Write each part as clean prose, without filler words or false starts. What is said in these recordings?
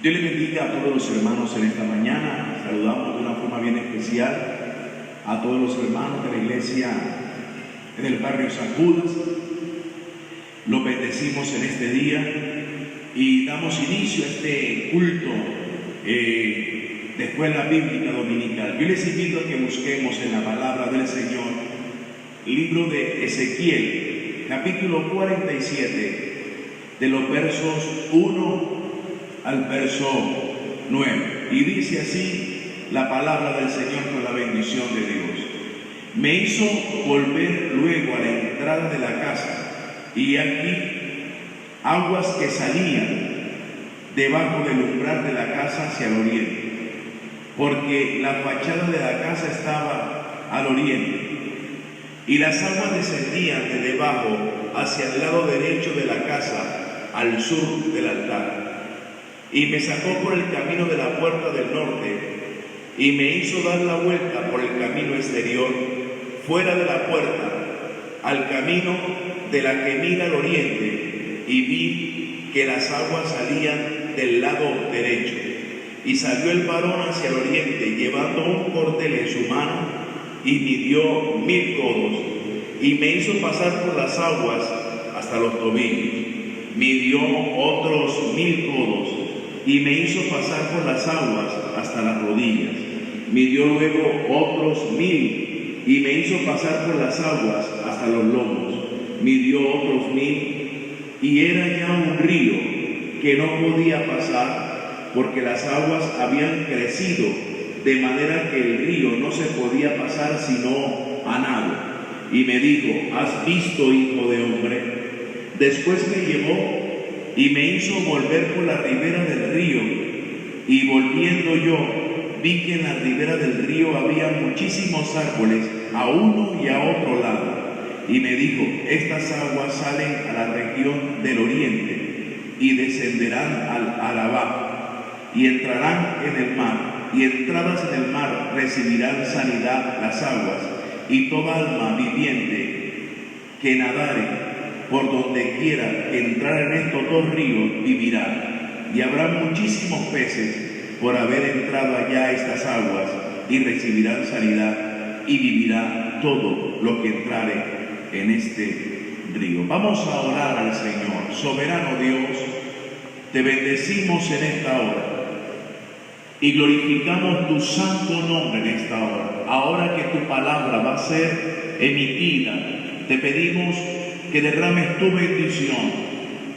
Dios le bendiga a todos los hermanos en esta mañana. Saludamos de una forma bien especial a todos los hermanos de la iglesia en el barrio San Judas. Los bendecimos en este día y damos inicio a este culto de escuela bíblica dominical. Yo les invito a que busquemos en la palabra del Señor el libro de Ezequiel, capítulo 47, de los versos 1 al verso 9. Y dice así la palabra del Señor con la bendición de Dios. Me hizo volver luego a la entrada de la casa, y aquí aguas que salían debajo del umbral de la casa hacia el oriente, porque la fachada de la casa estaba al oriente, y las aguas descendían de debajo hacia el lado derecho de la casa, al sur del altar. Y me sacó por el camino de la puerta del norte, y me hizo dar la vuelta por el camino exterior, fuera de la puerta, al camino de la que mira al oriente, y vi que las aguas salían del lado derecho. Y salió el varón hacia el oriente, llevando un cordel en su mano, y midió 1000 codos, y me hizo pasar por las aguas hasta los tobillos. Midió otros 1000 codos, y me hizo pasar por las aguas hasta las rodillas. Midió luego otros 1000, y me hizo pasar por las aguas hasta los lomos. Midió otros 1000, y era ya un río que no podía pasar, porque las aguas habían crecido, de manera que el río no se podía pasar sino a nado. Y me dijo: ¿has visto, hijo de hombre? Después me llevó y me hizo volver por la ribera del río, y volviendo yo, vi que en la ribera del río había muchísimos árboles, a uno y a otro lado. Y me dijo: estas aguas salen a la región del oriente, y descenderán al abajo, y entrarán en el mar, y entradas en el mar recibirán sanidad las aguas, y toda alma viviente que nadare por donde quiera entrar en estos dos ríos vivirá. Y habrá muchísimos peces por haber entrado allá a estas aguas, y recibirán sanidad, y vivirá todo lo que entrare en este río. Vamos a orar al Señor. Soberano Dios, te bendecimos en esta hora y glorificamos tu santo nombre en esta hora. Ahora que tu palabra va a ser emitida, te pedimos que derrames tu bendición,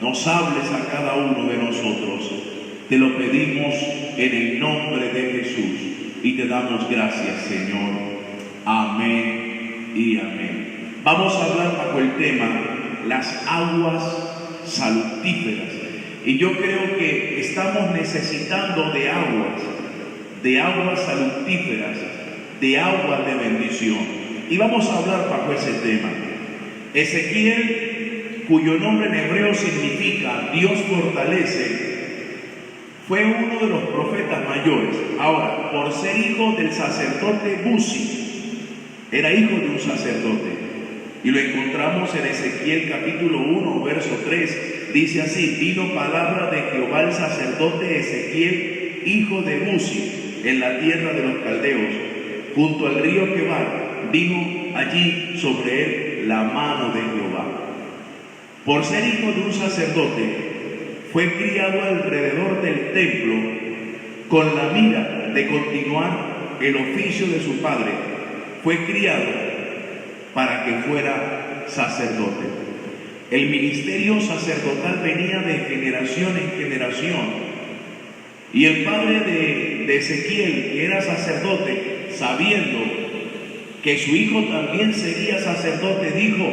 nos hables a cada uno de nosotros. Te lo pedimos en el nombre de Jesús y te damos gracias, Señor. Amén y amén. Vamos a hablar bajo el tema las aguas salutíferas. Y yo creo que estamos necesitando de aguas salutíferas, de aguas de bendición. Y vamos a hablar bajo ese tema. Ezequiel, cuyo nombre en hebreo significa Dios fortalece, fue uno de los profetas mayores. Ahora, por ser hijo del sacerdote Buzi, era hijo de un sacerdote. Y lo encontramos en Ezequiel capítulo 1, verso 3. Dice así: vino palabra de Jehová al sacerdote Ezequiel, hijo de Buzi, en la tierra de los caldeos, junto al río Quebar. Vino allí sobre él la mano de Jehová. Por ser hijo de un sacerdote, fue criado alrededor del templo con la mira de continuar el oficio de su padre. Fue criado para que fuera sacerdote. El ministerio sacerdotal venía de generación en generación. Y el padre de Ezequiel, que era sacerdote, sabiendo que su hijo también sería sacerdote, dijo: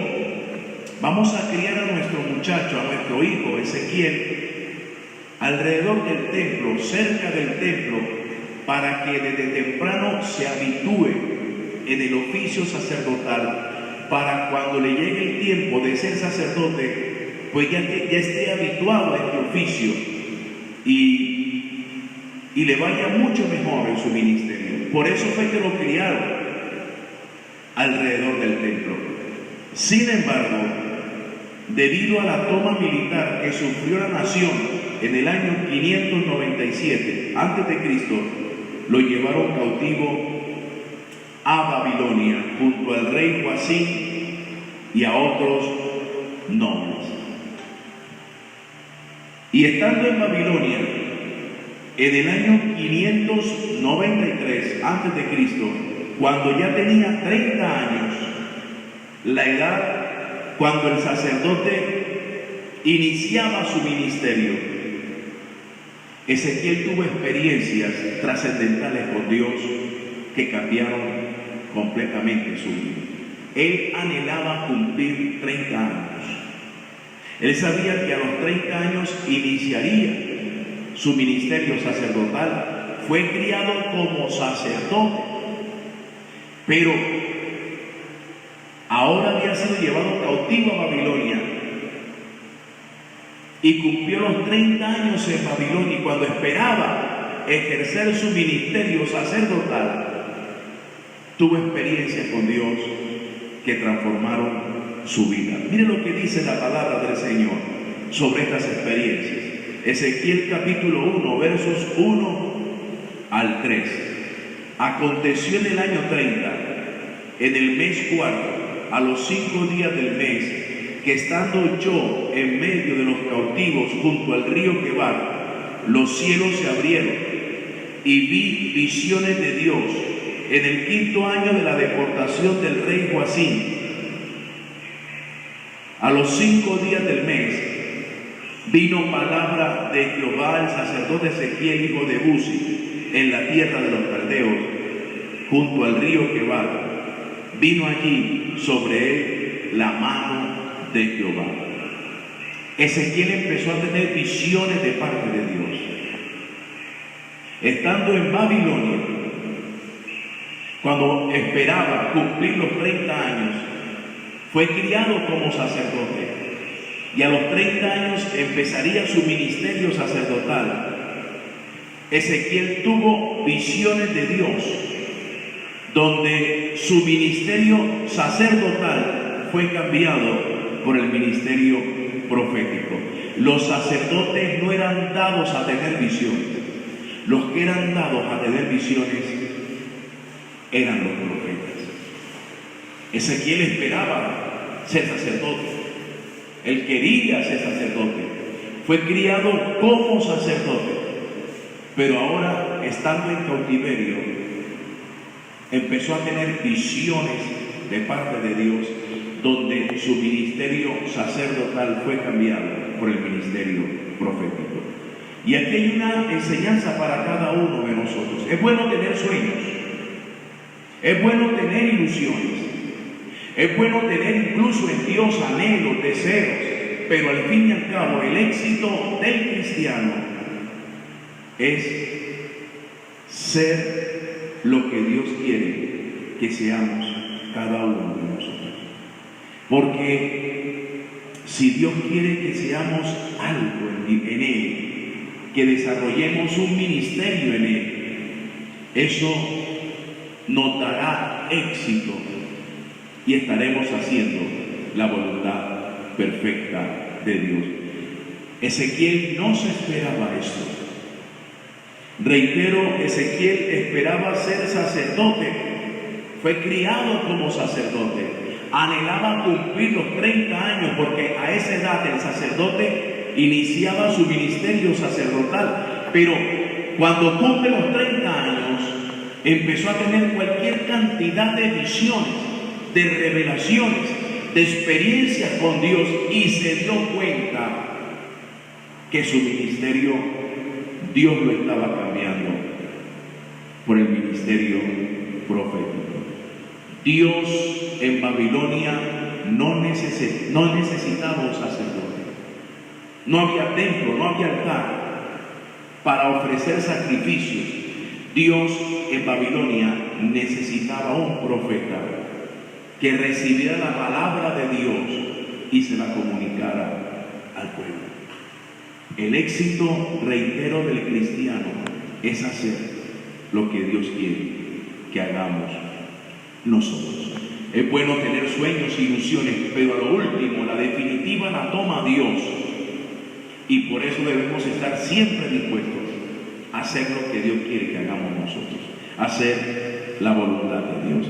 vamos a criar a nuestro muchacho, a nuestro hijo Ezequiel, alrededor del templo, cerca del templo, para que desde temprano se habitúe en el oficio sacerdotal, para cuando le llegue el tiempo de ser sacerdote, pues ya esté habituado a este oficio y le vaya mucho mejor en su ministerio. Por eso fue que lo criaron alrededor del templo. Sin embargo, debido a la toma militar que sufrió la nación en el año 597 a.C., lo llevaron cautivo a Babilonia junto al rey Joacim y a otros nobles. Y estando en Babilonia, en el año 593 a.C., cuando ya tenía 30 años, la edad cuando el sacerdote iniciaba su ministerio, Ezequiel tuvo experiencias trascendentales con Dios que cambiaron completamente su vida. Él anhelaba cumplir 30 años. Él sabía que a los 30 años iniciaría su ministerio sacerdotal. Fue criado como sacerdote, pero ahora había sido llevado cautivo a Babilonia y cumplió los 30 años en Babilonia, y cuando esperaba ejercer su ministerio sacerdotal, tuvo experiencias con Dios que transformaron su vida. Mire lo que dice la palabra del Señor sobre estas experiencias. Ezequiel capítulo 1, versos 1 al 3. Aconteció en el año 30, en el mes cuarto, a los 5 días del mes, que estando yo en medio de los cautivos junto al río Quebar, los cielos se abrieron y vi visiones de Dios en el 5.º año de la deportación del rey Joacim. A los 5 días del mes vino palabra de Jehová al sacerdote Ezequiel, hijo de Buzi, en la tierra de los caldeos, junto al río Quebar. Vino allí sobre él la mano de Jehová. Ezequiel empezó a tener visiones de parte de Dios. Estando en Babilonia, cuando esperaba cumplir los 30 años, fue criado como sacerdote, y a los 30 años empezaría su ministerio sacerdotal. Ezequiel tuvo visiones de Dios, donde su ministerio sacerdotal fue cambiado por el ministerio profético. Los sacerdotes no eran dados a tener visiones. Los que eran dados a tener visiones eran los profetas. Ezequiel esperaba ser sacerdote. Él quería ser sacerdote. Fue criado como sacerdote. Pero ahora, estando en cautiverio, empezó a tener visiones de parte de Dios, donde su ministerio sacerdotal fue cambiado por el ministerio profético. Y aquí hay una enseñanza para cada uno de nosotros. Es bueno tener sueños, es bueno tener ilusiones, es bueno tener incluso en Dios anhelos, deseos, pero al fin y al cabo el éxito del cristiano es ser lo que Dios quiere que seamos cada uno de nosotros. Porque si Dios quiere que seamos algo en Él, que desarrollemos un ministerio en Él, eso nos dará éxito y estaremos haciendo la voluntad perfecta de Dios. Ezequiel no se esperaba esto. Reitero, Ezequiel esperaba ser sacerdote, fue criado como sacerdote, anhelaba cumplir los 30 años, porque a esa edad el sacerdote iniciaba su ministerio sacerdotal, pero cuando cumple los 30 años, empezó a tener cualquier cantidad de visiones, de revelaciones, de experiencias con Dios, y se dio cuenta que su ministerio, Dios lo estaba cambiando por el ministerio profético. Dios en Babilonia no necesitaba un sacerdote. No había templo, no había altar para ofrecer sacrificios. Dios en Babilonia necesitaba un profeta que recibiera la palabra de Dios y se la comunicara al pueblo. El éxito, reitero, del cristiano es hacer lo que Dios quiere que hagamos nosotros. Es bueno tener sueños e ilusiones, pero a lo último, la definitiva la toma Dios. Y por eso debemos estar siempre dispuestos a hacer lo que Dios quiere que hagamos nosotros, hacer la voluntad de Dios.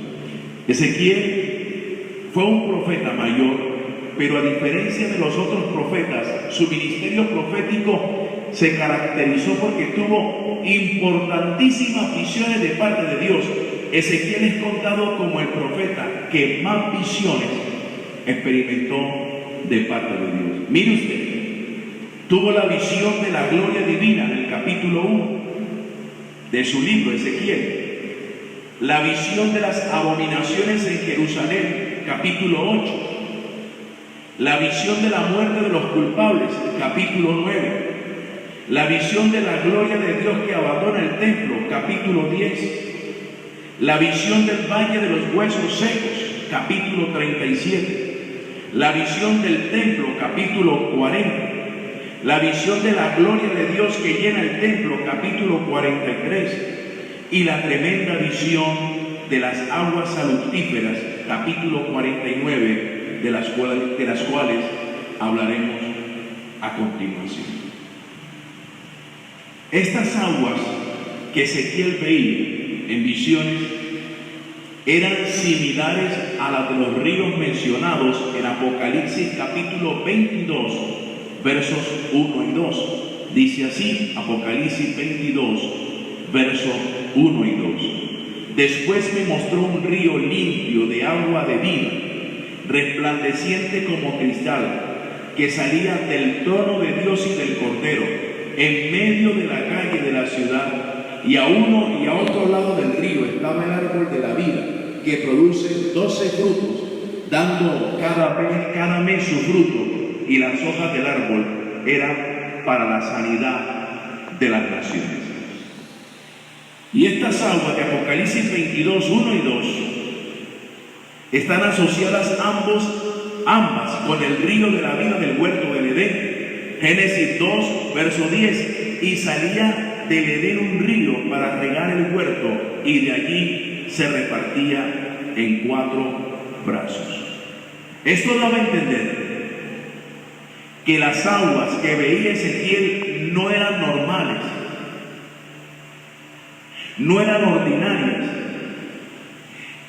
Ezequiel fue un profeta mayor, pero a diferencia de los otros profetas, su ministerio profético se caracterizó porque tuvo importantísimas visiones de parte de Dios. Ezequiel es contado como el profeta que más visiones experimentó de parte de Dios. Mire usted, tuvo la visión de la gloria divina en el capítulo 1 de su libro Ezequiel, la visión de las abominaciones en Jerusalén, capítulo 8, la visión de la muerte de los culpables, capítulo 9, la visión de la gloria de Dios que abandona el templo, capítulo 10, la visión del valle de los huesos secos, capítulo 37, la visión del templo, capítulo 40, la visión de la gloria de Dios que llena el templo, capítulo 43, y la tremenda visión de las aguas salutíferas, capítulo 49, de las cuales hablaremos a continuación. Estas aguas que Ezequiel veía en visiones eran similares a las de los ríos mencionados en Apocalipsis capítulo 22, versos 1 y 2. Dice así, Apocalipsis 22, versos 1 y 2. Después me mostró un río limpio de agua de vida, resplandeciente como cristal, que salía del trono de Dios y del Cordero, en medio de la calle de la ciudad. Y a uno y a otro lado del río estaba el árbol de la vida, que produce 12 frutos, dando cada mes su fruto, y las hojas del árbol eran para la sanidad de las naciones. Y estas aguas de Apocalipsis 22, 1 y 2 están asociadas ambas con el río de la vida del huerto del Edén. Génesis 2, verso 10, y salía del Edén un río para regar el huerto, y de allí se repartía en 4 brazos. Esto daba a entender que las aguas que veía Ezequiel no eran normales, no eran ordinarias,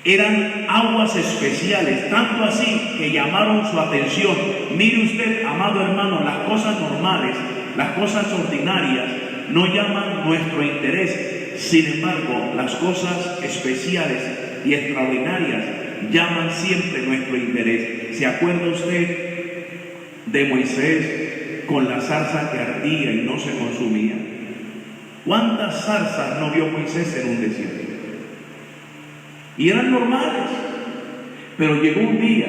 eran aguas especiales, tanto así que llamaron su atención. Mire usted, amado hermano, las cosas normales, las cosas ordinarias no llaman nuestro interés. Sin embargo, las cosas especiales y extraordinarias llaman siempre nuestro interés. ¿Se acuerda usted de Moisés con la zarza que ardía y no se consumía? ¿Cuántas zarzas no vio Moisés en un desierto? Y eran normales, pero llegó un día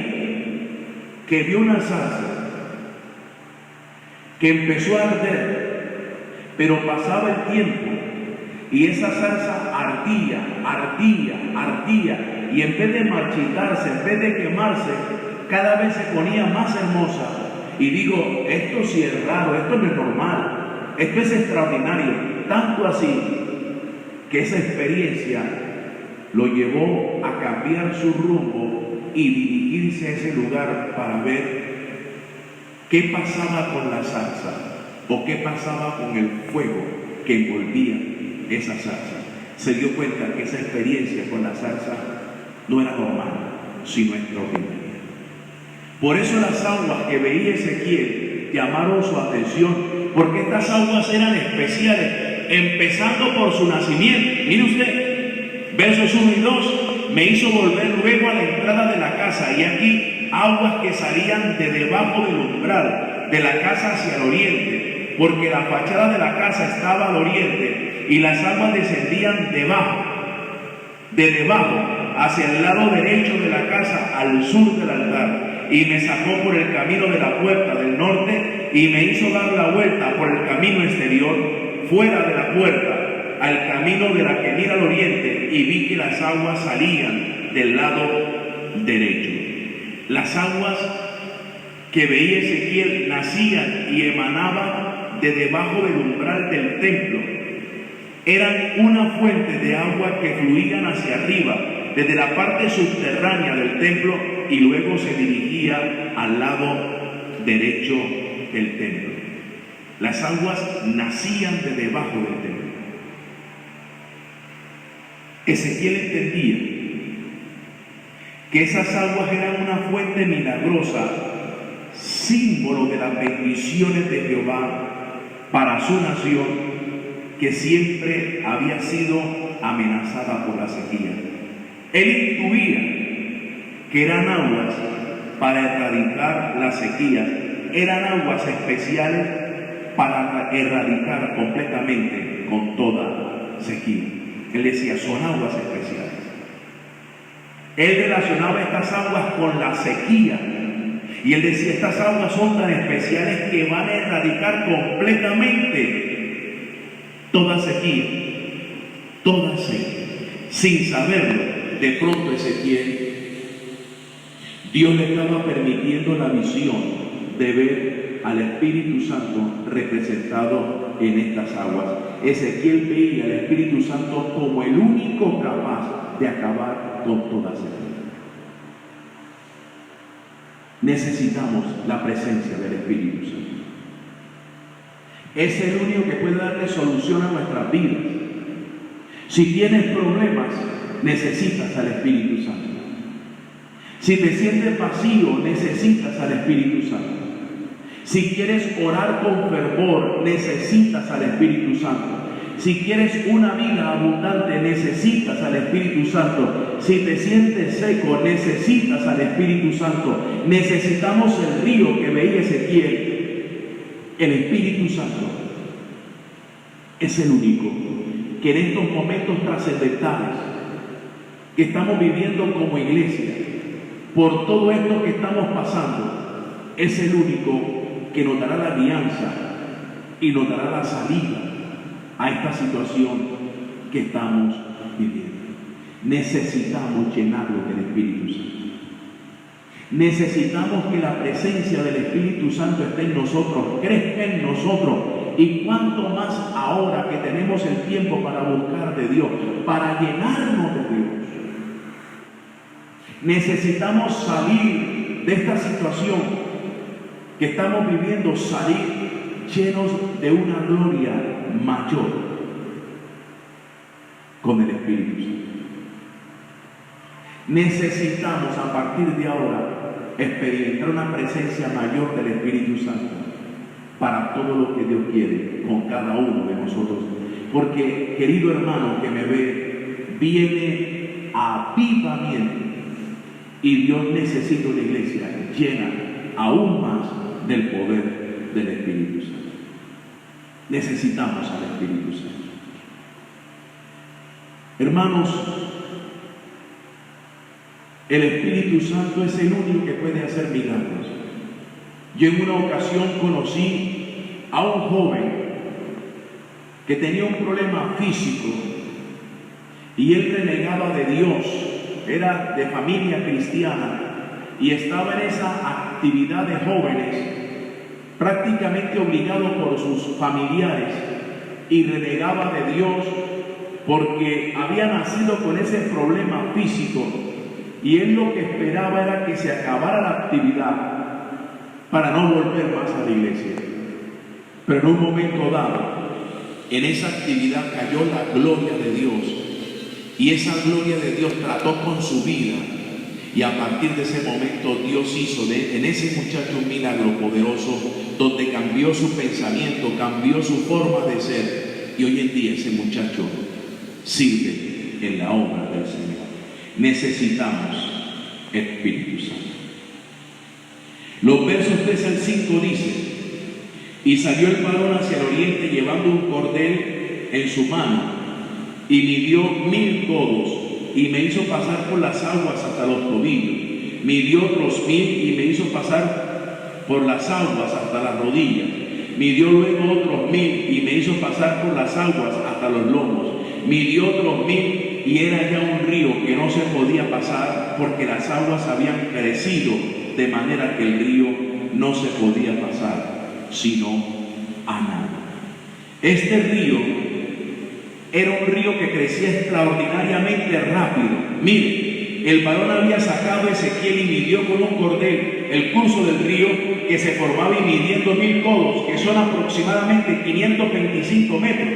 que vio una zarza que empezó a arder, pero pasaba el tiempo y esa zarza ardía, y en vez de marchitarse, en vez de quemarse, cada vez se ponía más hermosa. Y digo, esto sí es raro, esto no es normal, esto es extraordinario, tanto así que esa experiencia lo llevó a cambiar su rumbo y dirigirse a ese lugar para ver qué pasaba con la zarza, o qué pasaba con el fuego que envolvía esa zarza. Se dio cuenta que esa experiencia con la zarza no era normal, sino extraordinaria. Por eso las aguas que veía Ezequiel llamaron su atención, porque estas aguas eran especiales, empezando por su nacimiento. Mire usted, versos 1 y 2, me hizo volver luego a la entrada de la casa, y aquí aguas que salían de debajo del umbral de la casa hacia el oriente, porque la fachada de la casa estaba al oriente, y las aguas descendían de debajo hacia el lado derecho de la casa al sur del altar. Y me sacó por el camino de la puerta del norte, y me hizo dar la vuelta por el camino exterior, fuera de la puerta, al camino de la que mira al oriente, y vi que las aguas salían del lado derecho. Las aguas que veía Ezequiel nacían y emanaban de debajo del umbral del templo. Eran una fuente de agua que fluían hacia arriba, desde la parte subterránea del templo, y luego se dirigía al lado derecho del templo. Las aguas nacían de debajo del templo. Ezequiel entendía que esas aguas eran una fuente milagrosa, símbolo de las bendiciones de Jehová para su nación, que siempre había sido amenazada por la sequía. Él intuía que eran aguas para erradicar las sequías, eran aguas especiales para erradicar completamente con toda sequía. Él decía, son aguas especiales. Él relacionaba estas aguas con la sequía. Y él decía, estas aguas son tan especiales que van a erradicar completamente toda sequía, toda sed. Sin saberlo, de pronto Ezequiel, Dios le estaba permitiendo la visión de ver al Espíritu Santo representado en estas aguas. Ezequiel veía al Espíritu Santo como el único capaz de acabar con toda sequía. Necesitamos la presencia del Espíritu Santo. Es el único que puede darle solución a nuestras vidas. Si tienes problemas, necesitas al Espíritu Santo. Si te sientes vacío, necesitas al Espíritu Santo. Si quieres orar con fervor, necesitas al Espíritu Santo. Si quieres una vida abundante, necesitas al Espíritu Santo. Si te sientes seco, necesitas al Espíritu Santo. Necesitamos el río que veía Ezequiel. El Espíritu Santo es el único que en estos momentos trascendentales que estamos viviendo como iglesia, por todo esto que estamos pasando, es el único que nos dará la guianza y nos dará la salida a esta situación que estamos viviendo. Necesitamos llenarlo del Espíritu Santo. Necesitamos que la presencia del Espíritu Santo esté en nosotros, crezca en nosotros. Y cuanto más ahora que tenemos el tiempo para buscar de Dios, para llenarnos de Dios. Necesitamos salir de esta situación que estamos viviendo, salir llenos de una gloria mayor con el Espíritu Santo. Necesitamos a partir de ahora experimentar una presencia mayor del Espíritu Santo para todo lo que Dios quiere con cada uno de nosotros. Porque, querido hermano que me ve, viene avivamiento y Dios necesita una iglesia llena aún más del poder del Espíritu Santo. Necesitamos al Espíritu Santo. Hermanos, el Espíritu Santo es el único que puede hacer milagros. Yo en una ocasión conocí a un joven que tenía un problema físico y él renegaba de Dios, era de familia cristiana y estaba en esa actividad de jóvenes prácticamente obligado por sus familiares y renegaba de Dios porque había nacido con ese problema físico. Y él lo que esperaba era que se acabara la actividad para no volver más a la iglesia. Pero en un momento dado, en esa actividad cayó la gloria de Dios. Y esa gloria de Dios trató con su vida. Y a partir de ese momento Dios hizo en ese muchacho un milagro poderoso, donde cambió su pensamiento, cambió su forma de ser. Y hoy en día ese muchacho sirve en la obra del Señor. Necesitamos Espíritu Santo. Los versos 3 al 5 dicen: y salió el varón hacia el oriente llevando un cordel en su mano, y midió 1000 codos, y me hizo pasar por las aguas hasta los tobillos. Midió otros 1000 y me hizo pasar por las aguas hasta las rodillas. Midió luego otros 1000 y me hizo pasar por las aguas hasta los lomos. Midió otros 1000 y era ya un río que no se podía pasar porque las aguas habían crecido de manera que el río no se podía pasar sino a nada. Este río era un río que crecía extraordinariamente rápido. Mire, el varón había sacado a Ezequiel y midió con un cordel el curso del río que se formaba y midiendo 1000 codos, que son aproximadamente 525 metros,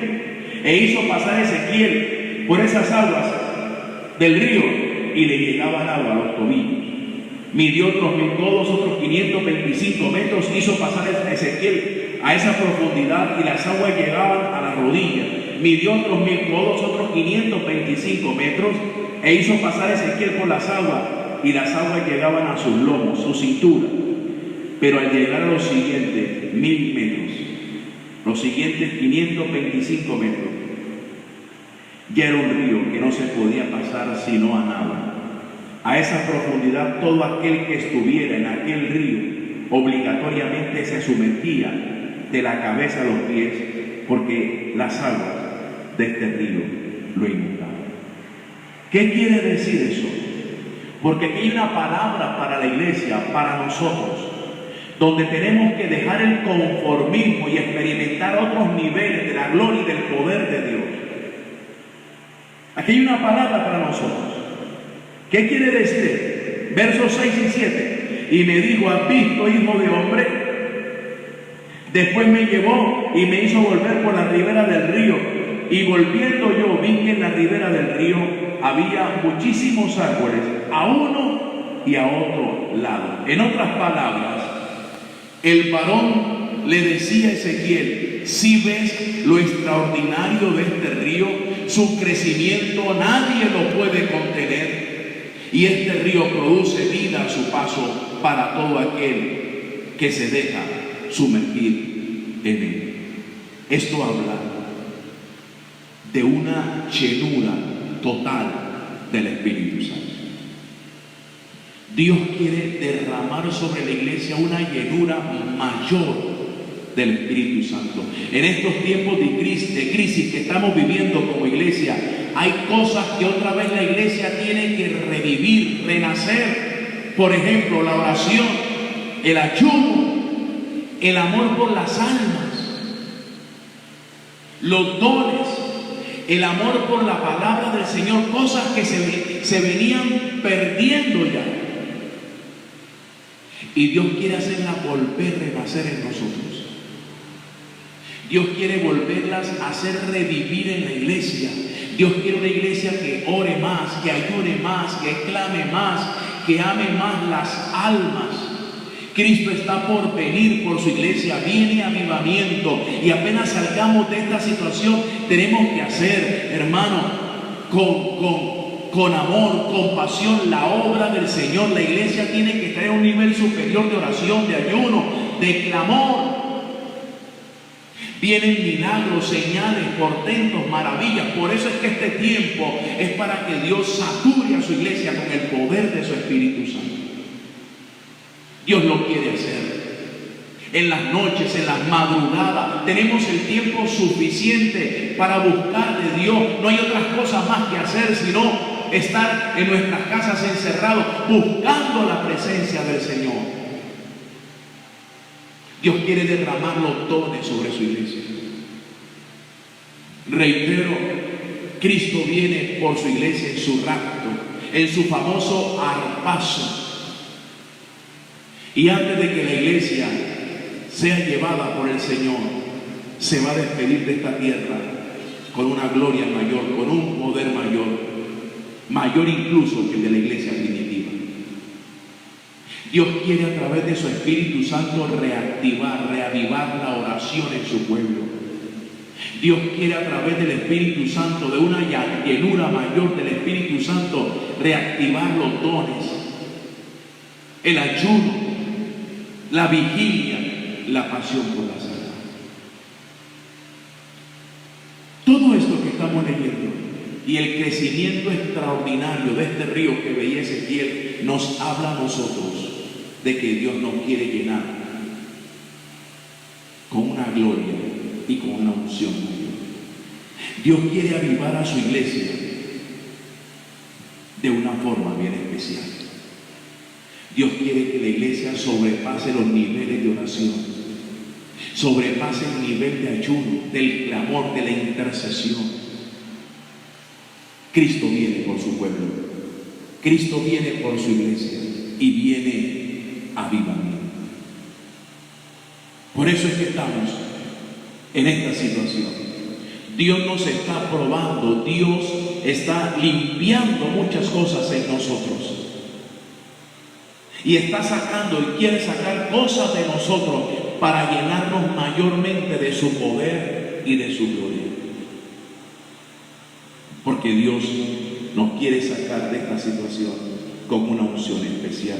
e hizo pasar Ezequiel por esas aguas del río y le llegaba el agua a los tobillos. Midió otros 1000 codos, otros 525 metros, hizo pasar a Ezequiel a esa profundidad y las aguas llegaban a la rodilla. Midió otros 1000 codos, otros 525 metros, e hizo pasar a Ezequiel por las aguas y las aguas llegaban a sus lomos, su cintura. Pero al llegar a los siguientes 1000 metros, los siguientes 525 metros, ya era un río que no se podía pasar sino a nada. A esa profundidad todo aquel que estuviera en aquel río obligatoriamente se sumergía de la cabeza a los pies, porque las aguas de este río lo inundaban. ¿Qué quiere decir eso? Porque aquí hay una palabra para la iglesia, para nosotros, donde tenemos que dejar el conformismo y experimentar otros niveles de la gloria y del poder de Dios. Aquí hay una palabra para nosotros. ¿Qué quiere decir? Versos 6 y 7. Y me dijo: ¿has visto, hijo de hombre? Después me llevó y me hizo volver por la ribera del río. Y volviendo yo vi que en la ribera del río había muchísimos árboles, a uno y a otro lado. En otras palabras, el varón le decía a Ezequiel: si ves lo extraordinario de este río, su crecimiento nadie lo puede contener. Y este río produce vida a su paso para todo aquel que se deja sumergir en él. Esto habla de una llenura total del Espíritu Santo. Dios quiere derramar sobre la iglesia una llenura mayor del Espíritu Santo. En estos tiempos de crisis que estamos viviendo como iglesia, hay cosas que otra vez la iglesia tiene que revivir, renacer. Por ejemplo, la oración, el ayuno, el amor por las almas, los dones, el amor por la palabra del Señor, cosas que se venían perdiendo ya. Y Dios quiere hacerlas volver a renacer en nosotros. Dios quiere volverlas a hacer revivir en la iglesia. Dios quiere una iglesia que ore más, que ayune más, que clame más, que ame más las almas. Cristo está por venir por su iglesia, viene avivamiento, y apenas salgamos de esta situación tenemos que hacer, hermano, con amor, con pasión, la obra del Señor. La iglesia tiene que estar a un nivel superior de oración, de ayuno, de clamor. Vienen milagros, señales, portentos, maravillas. Por eso es que este tiempo es para que Dios sature a su iglesia con el poder de su Espíritu Santo. Dios lo quiere hacer. En las noches, en las madrugadas, tenemos el tiempo suficiente para buscar de Dios. No hay otras cosas más que hacer sino estar en nuestras casas encerrados, buscando la presencia del Señor. Dios quiere derramar los dones sobre su iglesia. Reitero, Cristo viene por su iglesia en su rapto, en su famoso arpazo. Y antes de que la iglesia sea llevada por el Señor, se va a despedir de esta tierra con una gloria mayor, con un poder mayor, mayor incluso que el de la iglesia primitiva. Dios quiere a través de su Espíritu Santo reavivar la oración en su pueblo. Dios quiere a través del Espíritu Santo, de una llenura mayor del Espíritu Santo, reactivar los dones, el ayuno, la vigilia, la pasión por las almas. Todo esto que estamos leyendo y el crecimiento extraordinario de este río que veía Ezequiel nos habla a nosotros de que Dios nos quiere llenar con una gloria y con una unción mayor. Dios quiere avivar a su iglesia de una forma bien especial. Dios quiere que la iglesia sobrepase los niveles de oración, sobrepase el nivel de ayuno, del clamor, de la intercesión. Cristo viene por su pueblo, Cristo viene por su iglesia y viene avivamiento. Por eso es que estamos en esta situación. Dios nos está probando, Dios está limpiando muchas cosas en nosotros. Y está sacando y quiere sacar cosas de nosotros para llenarnos mayormente de su poder y de su gloria. Porque Dios nos quiere sacar de esta situación con una unción especial.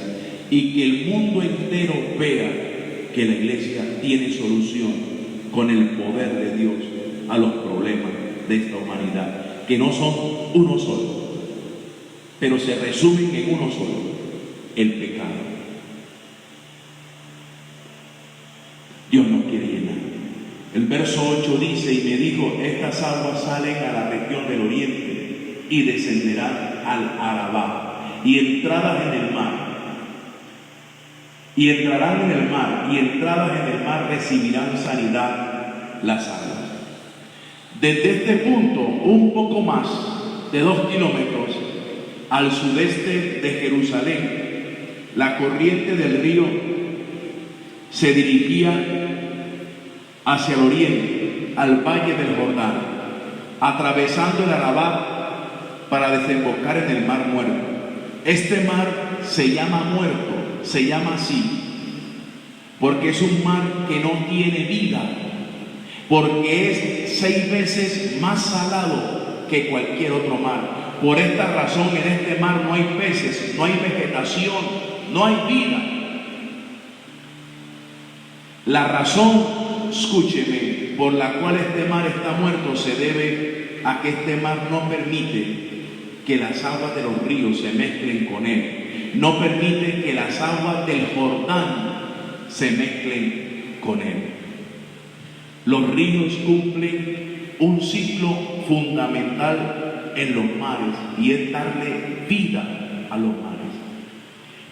Y que el mundo entero vea que la iglesia tiene solución con el poder de Dios a los problemas de esta humanidad, que no son uno solo, pero se resumen en uno solo: el pecado. Dios nos quiere llenar. El verso 8 dice: y me dijo, estas aguas salen a la región del oriente y descenderán al Arabá y entradas en el mar. Y entrarán en el mar, y entradas en el mar recibirán sanidad las aguas. Desde este punto, un poco más de 2 kilómetros al sudeste de Jerusalén, la corriente del río se dirigía hacia el oriente, al valle del Jordán, atravesando el Arabá para desembocar en el mar Muerto. Este mar se llama Muerto, se llama así porque es un mar que no tiene vida, porque es 6 veces más salado que cualquier otro mar. Por esta razón en este mar no hay peces, no hay vegetación, no hay vida. La razón, escúcheme, por la cual este mar está muerto se debe a que este mar no permite que las aguas de los ríos se mezclen con él. No permite que las aguas del Jordán se mezclen con él. Los ríos cumplen un ciclo fundamental en los mares y es darle vida a los mares.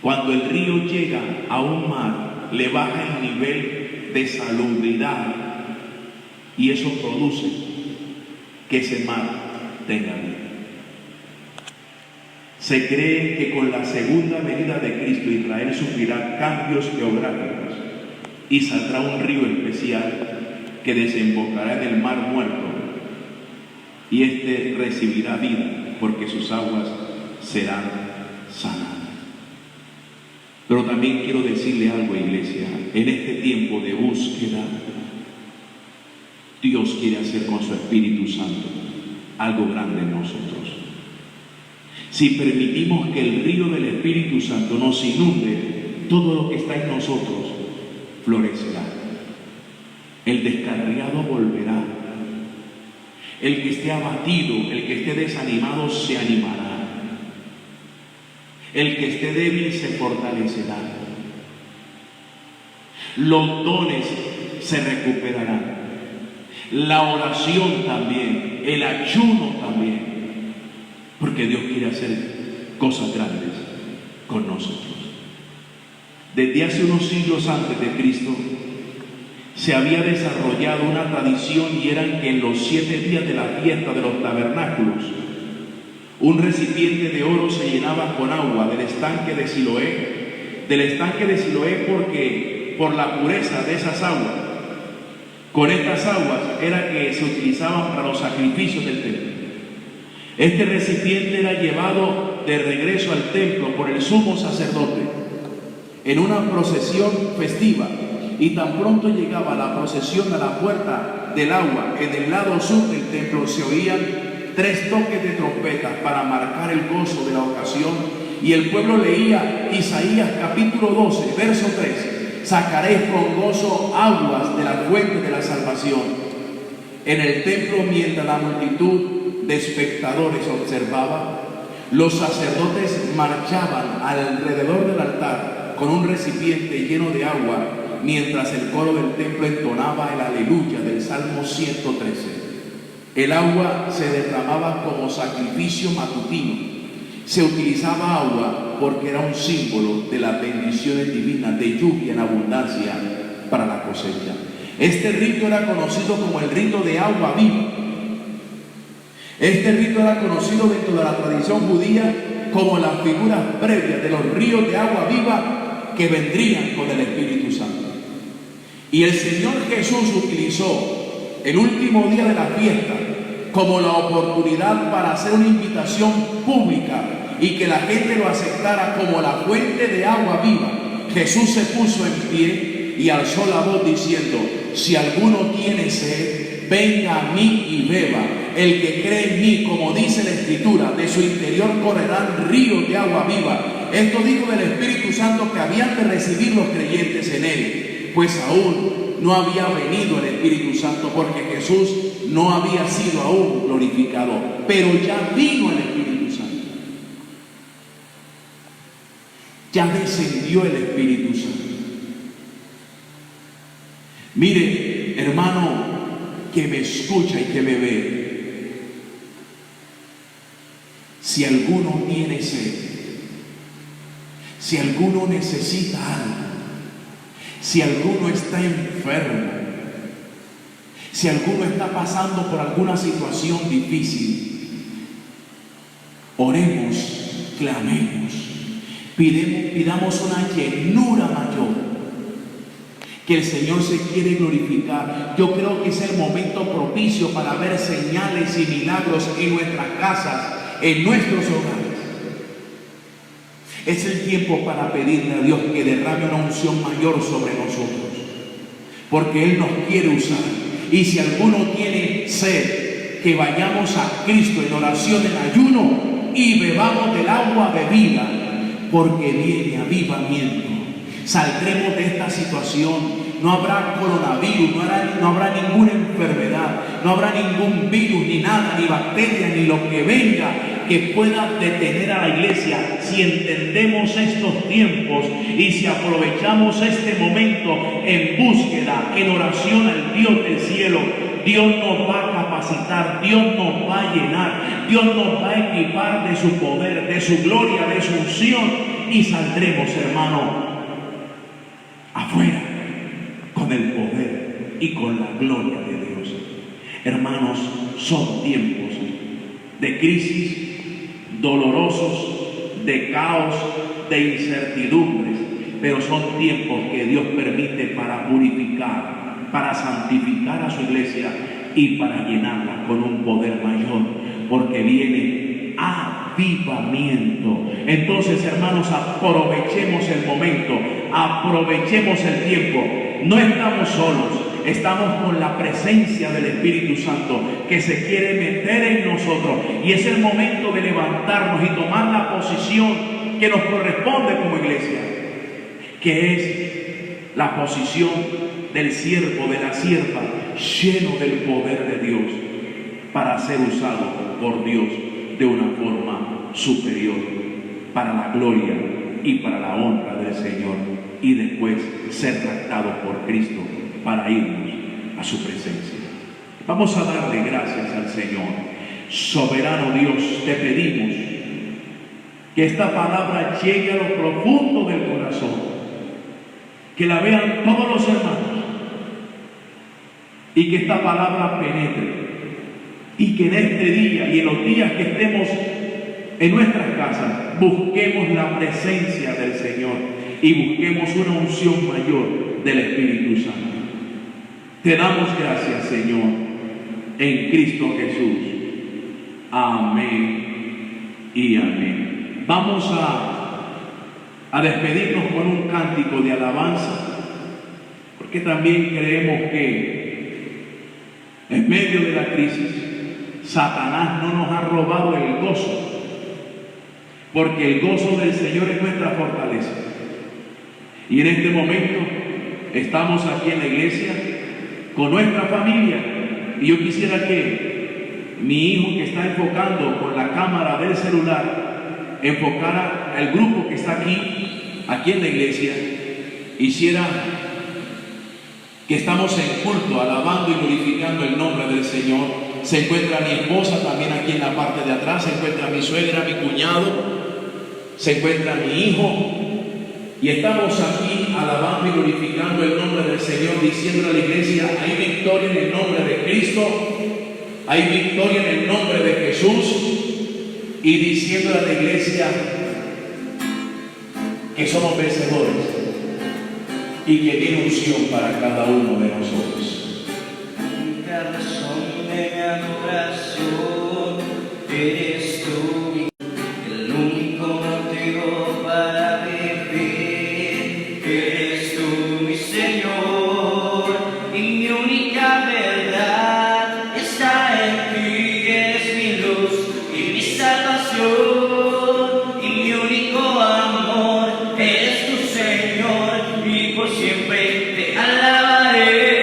Cuando el río llega a un mar, le baja el nivel de salubridad y eso produce que ese mar tenga vida. Se cree que con la segunda venida de Cristo Israel sufrirá cambios geográficos y saldrá un río especial que desembocará en el mar Muerto y este recibirá vida porque sus aguas serán sanadas. Pero también quiero decirle algo, iglesia, en este tiempo de búsqueda Dios quiere hacer con su Espíritu Santo algo grande en nosotros. Si permitimos que el río del Espíritu Santo nos inunde, todo lo que está en nosotros florecerá. El descarriado volverá. El que esté abatido, el que esté desanimado se animará. El que esté débil se fortalecerá. Los dones se recuperarán. La oración también, el ayuno también. Porque Dios quiere hacer cosas grandes con nosotros. Desde hace unos siglos antes de Cristo se había desarrollado una tradición y era que en los 7 días de la fiesta de los tabernáculos un recipiente de oro se llenaba con agua del estanque de Siloé, porque por la pureza de esas aguas, con estas aguas era que se utilizaban para los sacrificios del templo. Este recipiente era llevado de regreso al templo por el sumo sacerdote en una procesión festiva, y tan pronto llegaba la procesión a la puerta del agua en el lado sur del templo se oían 3 toques de trompeta para marcar el gozo de la ocasión, y el pueblo leía Isaías capítulo 12 verso 3: sacaréis con gozo aguas de la fuente de la salvación. En el templo, mientras la multitud de espectadores observaba, los sacerdotes marchaban alrededor del altar con un recipiente lleno de agua, mientras el coro del templo entonaba el aleluya del Salmo 113. El agua se derramaba como sacrificio matutino. Se utilizaba agua porque era un símbolo de las bendiciones divinas de lluvia en abundancia para la cosecha. Este rito era conocido como el rito de agua viva. Este rito era conocido dentro de la tradición judía como las figuras previas de los ríos de agua viva que vendrían con el Espíritu Santo. Y el Señor Jesús utilizó el último día de la fiesta como la oportunidad para hacer una invitación pública y que la gente lo aceptara como la fuente de agua viva. Jesús se puso en pie y alzó la voz diciendo: si alguno tiene sed, venga a mí y beba. El que cree en mí, como dice la Escritura, de su interior correrán ríos de agua viva. Esto dijo del Espíritu Santo que habían de recibir los creyentes en él, pues aún no había venido el Espíritu Santo, porque Jesús no había sido aún glorificado, pero ya vino el Espíritu Santo. Ya descendió el Espíritu Santo. Mire, hermano que me escucha y que me ve, si alguno tiene sed, si alguno necesita algo, si alguno está enfermo, si alguno está pasando por alguna situación difícil, oremos, clamemos, pidamos una llenura mayor, que el Señor se quiere glorificar. Yo creo que es el momento propicio para ver señales y milagros en nuestras casas, en nuestros hogares. Es el tiempo para pedirle a Dios que derrame una unción mayor sobre nosotros, porque Él nos quiere usar. Y si alguno tiene sed, que vayamos a Cristo en oración, en ayuno, y bebamos del agua de vida, porque viene avivamiento. Saldremos de esta situación. No habrá coronavirus, no habrá ninguna enfermedad, no habrá ningún virus, ni nada, ni bacteria, ni lo que venga que pueda detener a la iglesia. Si entendemos estos tiempos y si aprovechamos este momento en búsqueda, en oración al Dios del cielo, Dios nos va a capacitar, Dios nos va a llenar, Dios nos va a equipar de su poder, de su gloria, de su unción, y saldremos, hermano, afuera con el poder y con la gloria de Dios. Hermanos, son tiempos de crisis, dolorosos, de caos, de incertidumbres, pero son tiempos que Dios permite para purificar, para santificar a su iglesia y para llenarla con un poder mayor, porque viene avivamiento. Entonces, hermanos, aprovechemos el momento, aprovechemos el tiempo. No estamos solos, estamos con la presencia del Espíritu Santo que se quiere meter en nosotros, y es el momento de levantarnos y tomar la posición que nos corresponde como iglesia, que es la posición del siervo, de la sierva, lleno del poder de Dios, para ser usado por Dios de una forma superior, para la gloria y para la honra del Señor, y después ser tratados por Cristo para irnos a su presencia. Vamos a darle gracias al Señor. Soberano Dios, te pedimos que esta palabra llegue a lo profundo del corazón, que la vean todos los hermanos, y que esta palabra penetre, y que en este día y en los días que estemos en nuestras casas busquemos la presencia del Señor y busquemos una unción mayor del Espíritu Santo. Te damos gracias, Señor, en Cristo Jesús. Amén y amén. Vamos a despedirnos con un cántico de alabanza, porque también creemos que en medio de la crisis Satanás no nos ha robado el gozo, porque el gozo del Señor es nuestra fortaleza. Y en este momento estamos aquí en la iglesia con nuestra familia, y yo quisiera que mi hijo, que está enfocando con la cámara del celular, enfocara al grupo que está aquí en la iglesia, hiciera que estamos en culto, alabando y glorificando el nombre del Señor. Se encuentra mi esposa también aquí en la parte de atrás, se encuentra mi suegra, mi cuñado, se encuentra mi hijo, y estamos aquí alabando y glorificando el nombre del Señor, diciendo a la iglesia: hay victoria en el nombre de Cristo, hay victoria en el nombre de Jesús, y diciendo a la iglesia que somos vencedores. y que tiene unción para cada uno de nosotros. La razón de mi adoración eres tú, el único motivo para vivir. Eres tú, mi Señor, y mi única verdad está en ti. Eres mi luz y mi salvación, y mi único amor eres tu Señor, y por siempre te alabaré.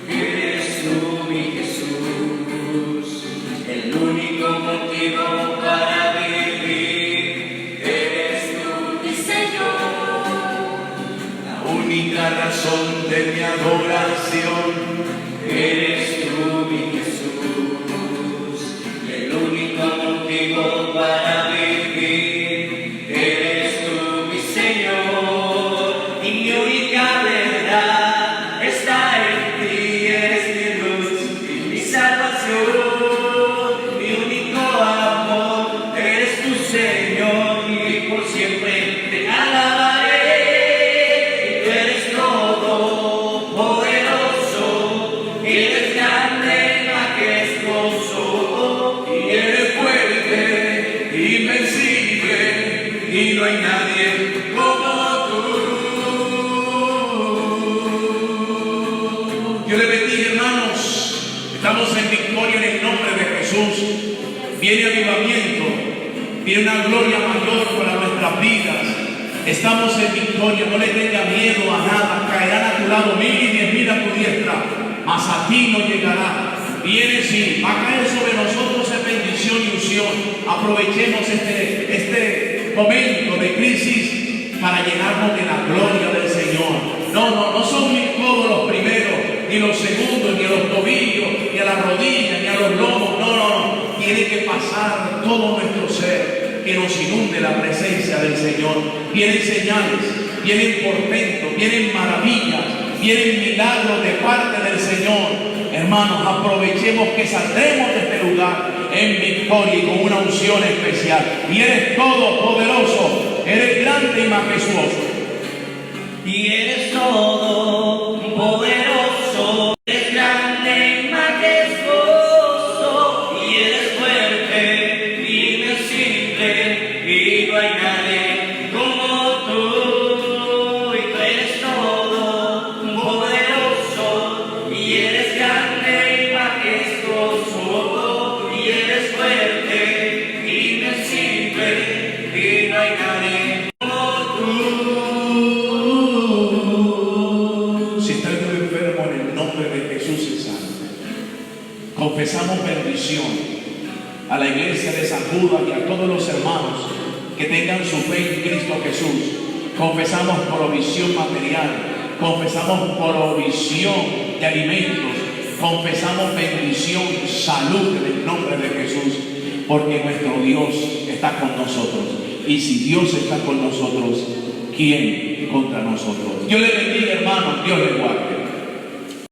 Eres tú, mi Jesús, el único motivo para vivir. Eres tú, mi Señor, La única razón de mi adoración. eres tú, mi Jesús, el único motivo para vivir. Eres tú, mi Señor, y mi única verdad está en ti. Eres mi luz y mi salvación, mi único amor eres tu Señor, y por siempre te alabaré. Tú eres todo poderoso, eres grande, majestuoso, y eres fuerte, invencible, y no hay nadie como tú. Dios le bendiga, hermanos. Estamos en victoria en el nombre de Jesús. Viene avivamiento, viene una gloria mayor para nuestras vidas. Estamos en victoria, no le tenga miedo a nada. Caerán a tu lado 1000 y 10.000 a tu diestra, mas a ti no llegará. Viene, sí, va a caer sobre nosotros en bendición y unción. Aprovechemos este momento de crisis para llenarnos de la gloria del Señor. No son mis codos los primeros, ni los segundos, ni a los tobillos, ni a las rodillas, ni a los lomos. No. Tiene que pasar todo nuestro ser, que nos inunde la presencia del Señor. Vienen señales, vienen portentos, vienen maravillas, vienen milagros de parte del Señor. Hermanos, aprovechemos que saldremos de este lugar en victoria y con una unción especial. Y eres todopoderoso, eres grande y majestuoso. Y eres todo poderoso, eres grande y majestuoso, y eres fuerte, invencible, y no hay nadie como tú. Y tú eres todo poderoso, y eres grande y majestuoso, y eres fuerte, invencible, y no hay nadie como tú. Confesamos bendición a la iglesia de San Judas y a todos los hermanos que tengan su fe en Cristo Jesús. Confesamos provisión material, confesamos provisión de alimentos, confesamos bendición, salud en el nombre de Jesús, porque nuestro Dios está con nosotros. Y si Dios está con nosotros, ¿quién contra nosotros? Dios le bendiga, hermanos, Dios le guarde.